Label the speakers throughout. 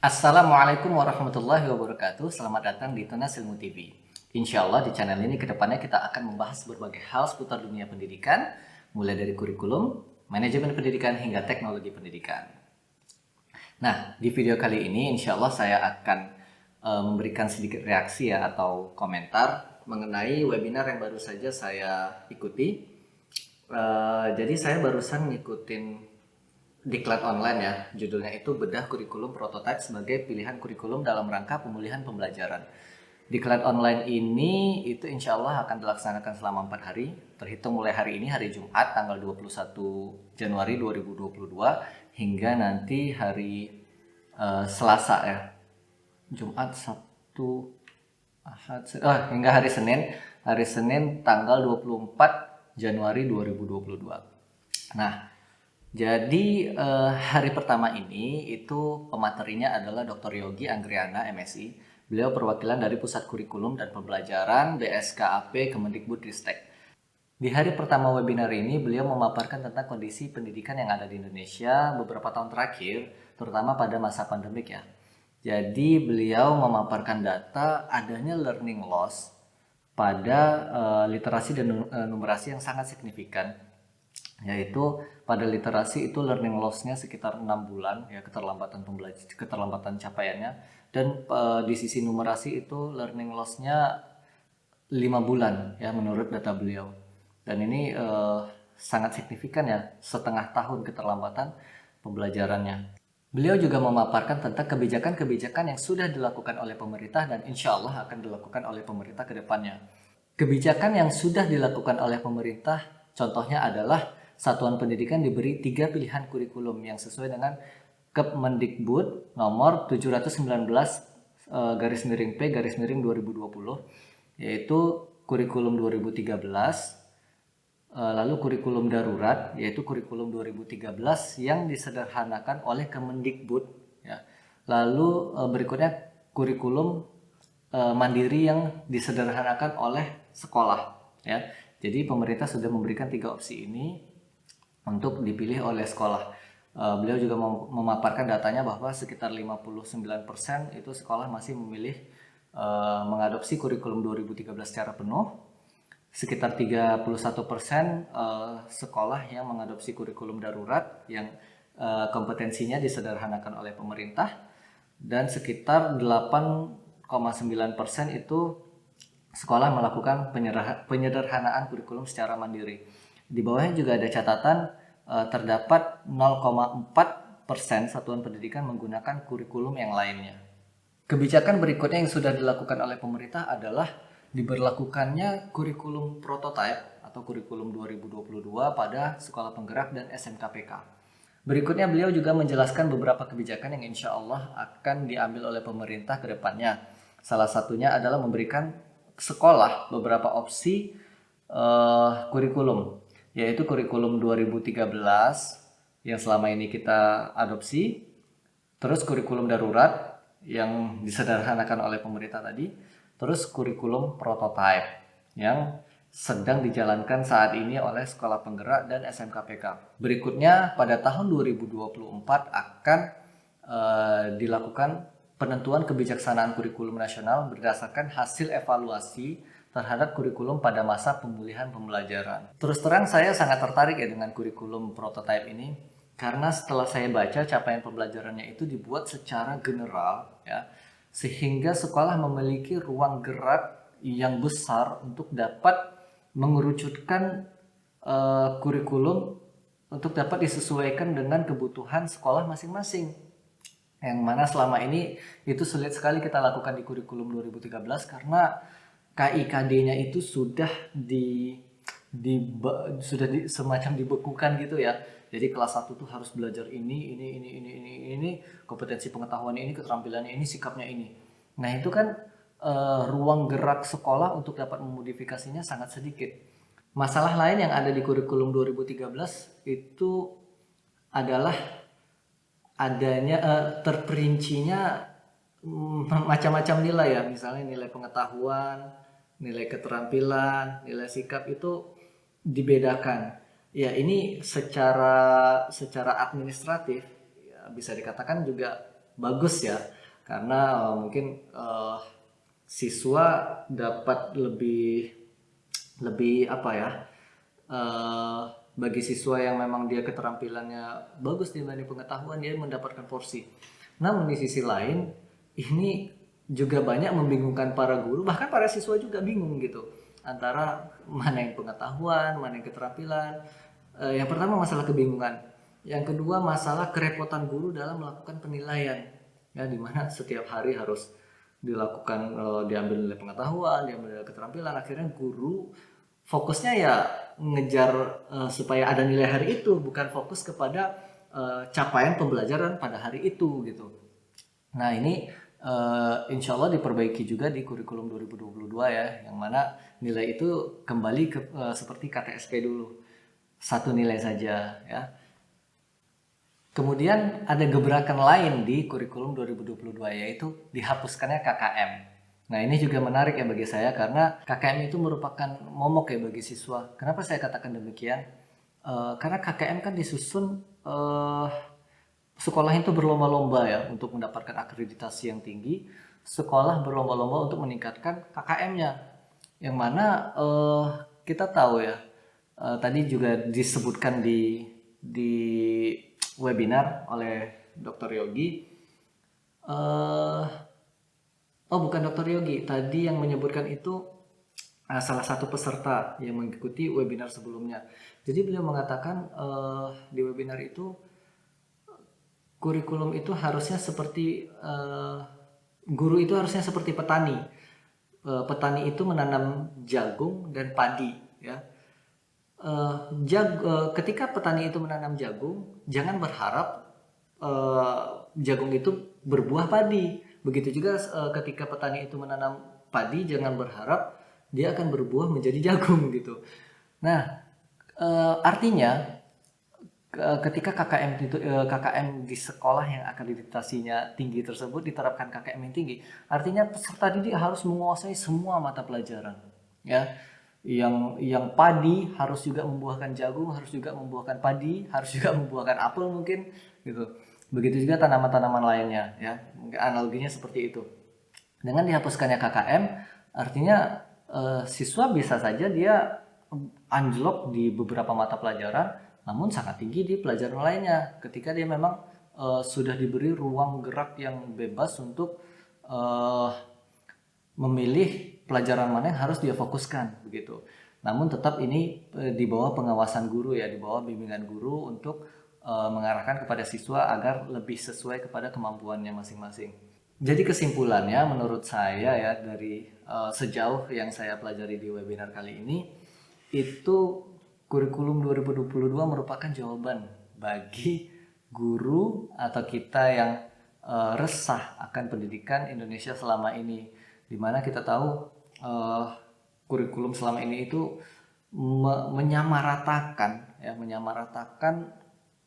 Speaker 1: Assalamualaikum warahmatullahi wabarakatuh. Selamat datang di Tunas Ilmu TV. Insya Allah di channel ini kedepannya kita akan membahas berbagai hal seputar dunia pendidikan, mulai dari kurikulum, manajemen pendidikan, hingga teknologi pendidikan. Nah, di video kali ini insya Allah saya akan memberikan sedikit reaksi ya atau komentar mengenai webinar yang baru saja saya ikuti. Jadi saya barusan ngikutin Diklat online ya, judulnya itu Bedah Kurikulum Prototipe sebagai Pilihan Kurikulum dalam Rangka Pemulihan Pembelajaran. Diklat online ini itu insya Allah akan dilaksanakan selama 4 hari, terhitung mulai hari ini, hari Jumat, tanggal 21 Januari 2022, hingga nanti hari Selasa ya, Jumat, Sabtu, Ahad, hingga hari Senin tanggal 24 Januari 2022. Nah, jadi hari pertama ini itu pematerinya adalah Dr. Yogi Anggriana, MSI. Beliau perwakilan dari Pusat Kurikulum dan Pembelajaran BSKAP Kemendikbudristek. Di hari pertama webinar ini beliau memaparkan tentang kondisi pendidikan yang ada di Indonesia beberapa tahun terakhir, terutama pada masa pandemik ya. Jadi beliau memaparkan data adanya learning loss pada literasi dan numerasi yang sangat signifikan, yaitu pada literasi itu learning loss-nya sekitar 6 bulan ya, keterlambatan capaiannya, dan di sisi numerasi itu learning loss-nya 5 bulan ya menurut data beliau. Dan ini sangat signifikan ya, setengah tahun keterlambatan pembelajarannya. Beliau juga memaparkan tentang kebijakan-kebijakan yang sudah dilakukan oleh pemerintah dan insya Allah akan dilakukan oleh pemerintah ke depannya. Kebijakan yang sudah dilakukan oleh pemerintah contohnya adalah satuan pendidikan diberi 3 pilihan kurikulum yang sesuai dengan Kemendikbud nomor 719 /P/2020, yaitu kurikulum 2013, lalu kurikulum darurat yaitu kurikulum 2013 yang disederhanakan oleh Kemendikbud ya. Lalu berikutnya kurikulum mandiri yang disederhanakan oleh sekolah ya. Jadi pemerintah sudah memberikan 3 opsi ini untuk dipilih oleh sekolah. Beliau juga memaparkan datanya bahwa sekitar 59% itu sekolah masih memilih mengadopsi kurikulum 2013 secara penuh. Sekitar 31% sekolah yang mengadopsi kurikulum darurat yang kompetensinya disederhanakan oleh pemerintah, dan sekitar 8,9% itu sekolah melakukan penyederhanaan kurikulum secara mandiri. Di bawahnya juga ada catatan terdapat 0,4% satuan pendidikan menggunakan kurikulum yang lainnya. Kebijakan berikutnya yang sudah dilakukan oleh pemerintah adalah diberlakukannya kurikulum prototipe atau kurikulum 2022 pada sekolah penggerak dan SMKPK. Berikutnya beliau juga menjelaskan beberapa kebijakan yang insya Allah akan diambil oleh pemerintah ke depannya. Salah satunya adalah memberikan sekolah beberapa opsi kurikulum, yaitu kurikulum 2013 yang selama ini kita adopsi, terus kurikulum darurat yang disederhanakan oleh pemerintah tadi, terus kurikulum prototipe yang sedang dijalankan saat ini oleh sekolah penggerak dan SMKPK. Berikutnya pada tahun 2024 akan dilakukan penentuan kebijaksanaan kurikulum nasional berdasarkan hasil evaluasi terhadap kurikulum pada masa pemulihan pembelajaran. Terus terang saya sangat tertarik ya dengan kurikulum prototipe ini, karena setelah saya baca capaian pembelajarannya itu dibuat secara general ya, sehingga sekolah memiliki ruang gerak yang besar untuk dapat mengerucutkan kurikulum untuk dapat disesuaikan dengan kebutuhan sekolah masing-masing, yang mana selama ini itu sulit sekali kita lakukan di kurikulum 2013 karena KIKD-nya itu sudah semacam dibekukan gitu ya. Jadi kelas 1 tuh harus belajar ini, kompetensi pengetahuan ini, keterampilannya ini, sikapnya ini. Nah, itu kan ruang gerak sekolah untuk dapat memodifikasinya sangat sedikit. Masalah lain yang ada di kurikulum 2013 itu adalah adanya terperincinya macam-macam nilai ya, misalnya nilai pengetahuan, nilai keterampilan, nilai sikap itu dibedakan. Ya, ini secara administratif ya, bisa dikatakan juga bagus ya, karena mungkin siswa dapat lebih lebih apa ya, eh, bagi siswa yang memang dia keterampilannya bagus dibanding pengetahuan, dia mendapatkan porsi. Namun di sisi lain ini juga banyak membingungkan para guru, bahkan para siswa juga bingung gitu antara mana yang pengetahuan, mana yang keterampilan. Yang pertama masalah kebingungan, yang kedua masalah kerepotan guru dalam melakukan penilaian, ya dimana setiap hari harus dilakukan, diambil nilai pengetahuan, diambil nilai keterampilan. Akhirnya guru fokusnya ya ngejar supaya ada nilai hari itu, bukan fokus kepada capaian pembelajaran pada hari itu gitu. Nah ini insya Allah diperbaiki juga di kurikulum 2022 ya, yang mana nilai itu kembali ke seperti KTSP dulu, satu nilai saja ya. Kemudian ada gebrakan lain di kurikulum 2022, yaitu dihapuskannya KKM. Nah ini juga menarik ya bagi saya, karena KKM itu merupakan momok ya bagi siswa. Kenapa saya katakan demikian? Karena KKM kan disusun, sekolah itu berlomba-lomba ya untuk mendapatkan akreditasi yang tinggi. Sekolah berlomba-lomba untuk meningkatkan KKM-nya. Yang mana kita tahu ya, tadi juga disebutkan di webinar oleh Dr. Yogi. Oh bukan Dr. Yogi, tadi yang menyebutkan itu salah satu peserta yang mengikuti webinar sebelumnya. Jadi beliau mengatakan di webinar itu kurikulum itu harusnya seperti guru itu harusnya seperti petani. Petani itu menanam jagung dan padi ya. Ketika petani itu menanam jagung, jangan berharap jagung itu berbuah padi. Begitu juga ketika petani itu menanam padi, jangan berharap dia akan berbuah menjadi jagung gitu. Nah, artinya ketika KKM di sekolah yang akreditasinya tinggi tersebut diterapkan KKM yang tinggi, artinya peserta didik harus menguasai semua mata pelajaran ya. Yang padi harus juga membuahkan jagung, harus juga membuahkan padi, harus juga membuahkan apel mungkin gitu. Begitu juga tanaman-tanaman lainnya ya. Analoginya seperti itu. Dengan dihapuskannya KKM, artinya siswa bisa saja dia anjlok di beberapa mata pelajaran, namun sangat tinggi di pelajaran lainnya. Ketika dia memang sudah diberi ruang gerak yang bebas untuk memilih pelajaran mana yang harus dia fokuskan begitu. Namun tetap ini di bawah pengawasan guru ya, di bawah bimbingan guru untuk mengarahkan kepada siswa agar lebih sesuai kepada kemampuannya masing-masing. Jadi kesimpulannya menurut saya ya, dari sejauh yang saya pelajari di webinar kali ini, itu kurikulum 2022 merupakan jawaban bagi guru atau kita yang resah akan pendidikan Indonesia selama ini, dimana kita tahu kurikulum selama ini itu menyamaratakan ya, menyamaratakan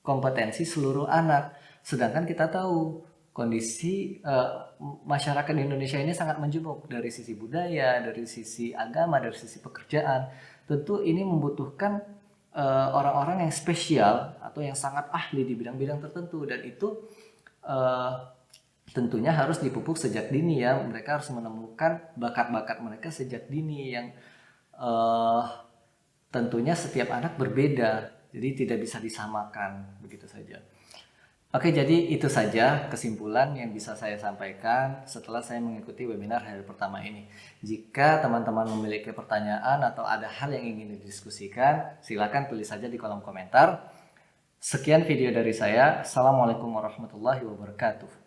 Speaker 1: kompetensi seluruh anak, sedangkan kita tahu kondisi masyarakat di Indonesia ini sangat menjemuk dari sisi budaya, dari sisi agama, dari sisi pekerjaan. Tentu ini membutuhkan orang-orang yang spesial atau yang sangat ahli di bidang-bidang tertentu, dan itu tentunya harus dipupuk sejak dini ya. Mereka harus menemukan bakat-bakat mereka sejak dini yang tentunya setiap anak berbeda, jadi tidak bisa disamakan begitu saja. Oke, jadi itu saja kesimpulan yang bisa saya sampaikan setelah saya mengikuti webinar hari pertama ini. Jika teman-teman memiliki pertanyaan atau ada hal yang ingin didiskusikan, silakan tulis saja di kolom komentar. Sekian video dari saya. Assalamualaikum warahmatullahi wabarakatuh.